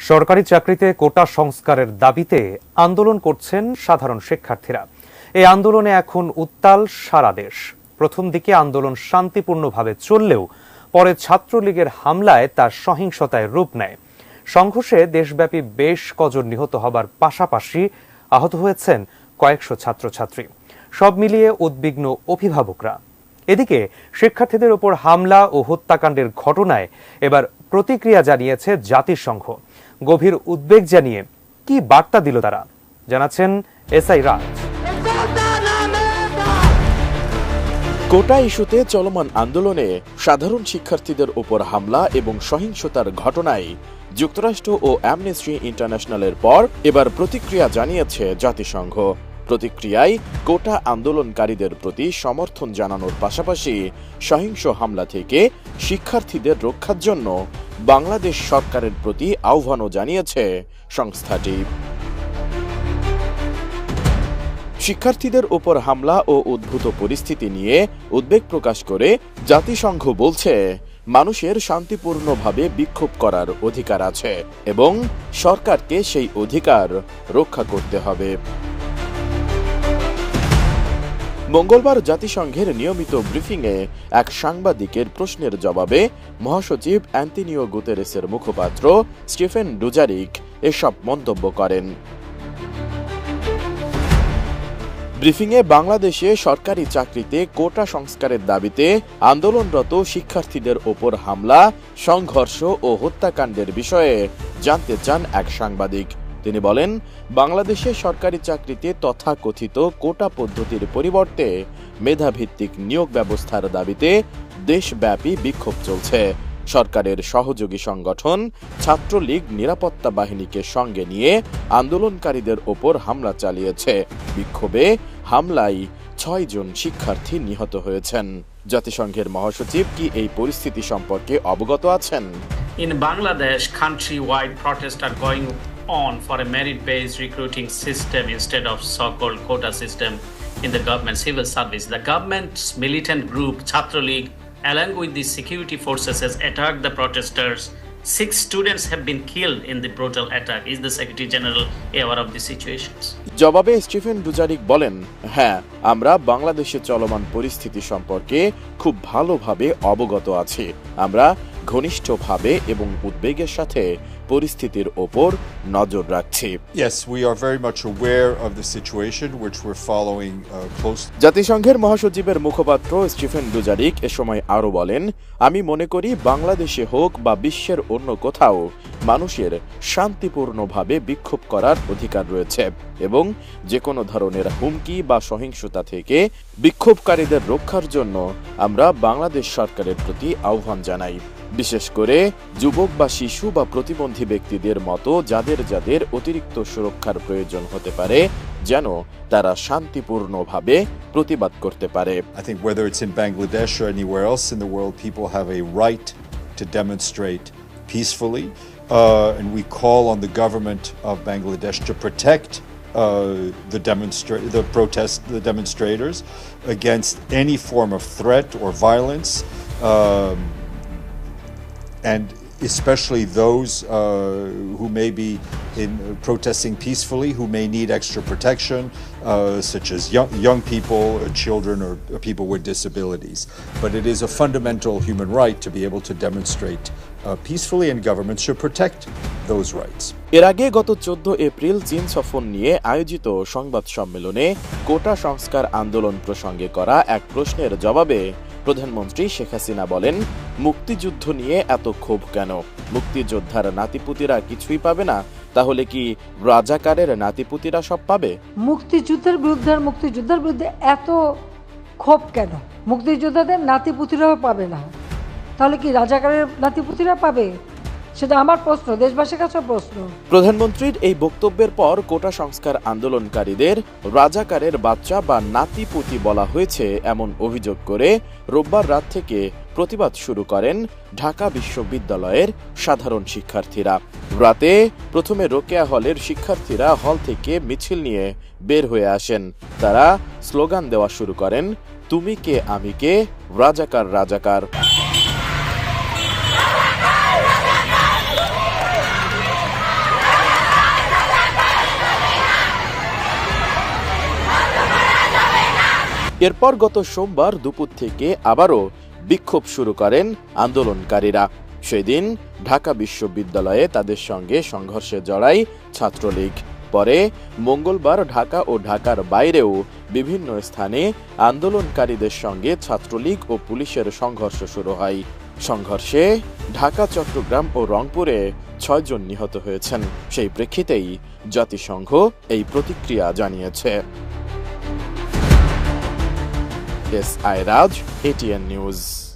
সরকারি চাকরিতে কোটা সংস্কারের দাবিতে আন্দোলন করছেন সাধারণ শিক্ষার্থীরা। এই আন্দোলনে এখন উত্তাল সারা দেশ। প্রথম দিকে আন্দোলন শান্তিপূর্ণভাবে চললেও পরে ছাত্রলীগের হামলায় তার সহিংসতায় রূপ নেয়। সংঘর্ষে দেশব্যাপী বেশ কজন নিহত হবার পাশাপাশি আহত হয়েছেন কয়েকশো ছাত্রছাত্রী। সব মিলিয়ে উদ্বিগ্ন অভিভাবকরা। এদিকে শিক্ষার্থীদের ওপর হামলা ও হত্যাকাণ্ডের ঘটনায় এবার প্রতিক্রিয়া জানিয়েছে জাতিসংঘ। গভীর উদ্বেগ জানিয়ে কি বার্তা দিল তারা, জানাচ্ছেন এসআই রাজ। কোটা ইস্যুতে চলমান আন্দোলনে সাধারণ শিক্ষার্থীদের উপর হামলা এবং সহিংসতার ঘটনায় যুক্তরাষ্ট্র ও অ্যামনেস্টি ইন্টারন্যাশনালের পর এবার প্রতিক্রিয়া জানিয়েছে জাতিসংঘ। প্রতিক্রিয়ায় কোটা আন্দোলনকারীদের প্রতি সমর্থন জানানোর পাশাপাশি সহিংস হামলা থেকে শিক্ষার্থীদের রক্ষার জন্য বাংলাদেশ সরকারের প্রতি আহ্বানও জানিয়েছে সংস্থাটি। শিক্ষার্থীদের উপর হামলা ও উদ্ভূত পরিস্থিতি নিয়ে উদ্বেগ প্রকাশ করে জাতিসংঘ বলছে, মানুষের শান্তিপূর্ণভাবে বিক্ষোভ করার অধিকার আছে এবং সরকারকে সেই অধিকার রক্ষা করতে হবে। মঙ্গলবার জাতিসংঘের নিয়মিত ব্রিফিংয়ে এক সাংবাদিকের প্রশ্নের জবাবে মহাসচিব অ্যান্টনিও গুতেরেসের মুখপাত্র স্টিফেন ডুজারিক এসব মন্তব্য করেন। ব্রিফিংয়ে বাংলাদেশে সরকারি চাকরিতে কোটা সংস্কারের দাবিতে আন্দোলনরত শিক্ষার্থীদের ওপর হামলা, সংঘর্ষ ও হত্যাকাণ্ডের বিষয়ে জানতে চান এক সাংবাদিক। তিনি বলেন, বাংলাদেশে সরকারি চাকরিতে তথাকথিত কোটা পদ্ধতির পরিবর্তে মেধাভিত্তিক নিয়োগ ব্যবস্থার দাবিতে দেশব্যাপী বিক্ষোভ চলছে। সরকারের সহযোগী সংগঠন ছাত্রলীগ নিরাপত্তা বাহিনীকে সঙ্গে নিয়ে আন্দোলনকারীদের ওপর হামলা চালিয়েছে। বিক্ষোভে হামলায় ৬ জন শিক্ষার্থী নিহত হয়েছেন। জাতিসংঘের মহাসচিব কি এই পরিস্থিতি সম্পর্কে অবগত আছেন? In Bangladesh, country-wide protests are going on for a merit-based recruiting system instead of so-called quota system in the government civil service. The government's militant group, Chhatra League, along with the security forces, has attacked the protesters. 6 students have been killed in the brutal attack. Is the Secretary General aware of the situations? জবাবে Stephen Dujarric বলেন, হ্যাঁ, আমরা বাংলাদেশে চলমান পরিস্থিতি সম্পর্কে খুব ভালোভাবে অবগত আছি। আমরা ঘনিষ্ঠভাবে এবং উদ্বেগের সাথে পরিস্থিতির ওপর নজর রাখছি। Yes, we are very much aware of the situation which we're following closely. জাতিসংঘের মহাসচিবের মুখপাত্র স্টিফেন ডুজারিক এ সময় আরো বলেন, আমি মনে করি বাংলাদেশে হোক বা বিশ্বের অন্য কোথাও মানুষের শান্তিপূর্ণভাবে বিক্ষোভ করার অধিকার রয়েছে এবং যে কোনো ধরনের হুমকি বা সহিংসতা থেকে বিক্ষোভকারীদের রক্ষার জন্য আমরা বাংলাদেশ সরকারের প্রতি আহ্বান জানাই। বিশেষ করে যুবক বা শিশু বা প্রতিবন্ধী ব্যক্তিদের মতো যাদের যাদের অতিরিক্ত সুরক্ষার প্রয়োজন হতে পারে, যেন তারা শান্তিপূর্ণভাবে প্রতিবাদ করতে পারে। I think whether it's in Bangladesh or anywhere else in the world, people have a right to demonstrate peacefully, and we call on the government of Bangladesh to protect the demonstrators against any form of threat or violence, and especially those who may be protesting peacefully, who may need extra protection, such as young people, children, or people with disabilities. But it is a fundamental human right to be able to demonstrate peacefully, and governments should protect those rights. এর আগে গত 14 April চীন সফর নিয়ে আয়োজিত সংবাদ সম্মেলনে কোটা সংস্কার আন্দোলন প্রসঙ্গে করা এক প্রশ্নের জবাবে প্রধানমন্ত্রী শেখ হাসিনা বলেন, মুক্তিযুদ্ধ নিয়ে এত ক্ষোভ কেন? মুক্তিযোদ্ধার নাতিপুতিরা কিছুই পাবে না? তাহলে কি রাজাকারের নাতিপুতিরা সব পাবে? মুক্তিযুদ্ধের বিরুদ্ধে এত ক্ষোভ কেন? মুক্তিযোদ্ধাদের নাতিপুতিরাও পাবে না, তাহলে কি রাজাকারের নাতিপুতিরা পাবে? সেটা আমার প্রশ্ন, দেশবাসীর কাছে প্রশ্ন। প্রধানমন্ত্রীর এই বক্তব্যের পর কোটা সংস্কার আন্দোলনকারীদের রাজাকারের বাচ্চা বা নাতিপুতি বলা হয়েছে এমন অভিযোগ করে রোববার রাত থেকে প্রতিবাদ শুরু করেন ঢাকা বিশ্ববিদ্যালয়ের সাধারণ শিক্ষার্থীরা। রাতে প্রথমে রোকেয়া হলের শিক্ষার্থীরা হল থেকে মিছিল নিয়ে বের হয়ে আসেন। তারা স্লোগান দেওয়া শুরু করেন, তুমি কে আমি কে, রাজাকার রাজাকার। এরপর গত সোমবার দুপুর থেকে আবারও বিক্ষোভ শুরু করেন আন্দোলনকারীরা। সেদিন ঢাকা বিশ্ববিদ্যালয়ে তাদের সঙ্গে সংঘর্ষে জড়ায় ছাত্রলীগ। পরে মঙ্গলবার ঢাকা ও ঢাকার বাইরেও বিভিন্ন স্থানে আন্দোলনকারীদের সঙ্গে ছাত্রলীগ ও পুলিশের সংঘর্ষ শুরু হয়। সংঘর্ষে ঢাকা, চট্টগ্রাম ও রংপুরে 6 জন নিহত হয়েছেন। সেই প্রেক্ষিতেই জাতিসংঘ এই প্রতিক্রিয়া জানিয়েছে। S I Raj, ATN news.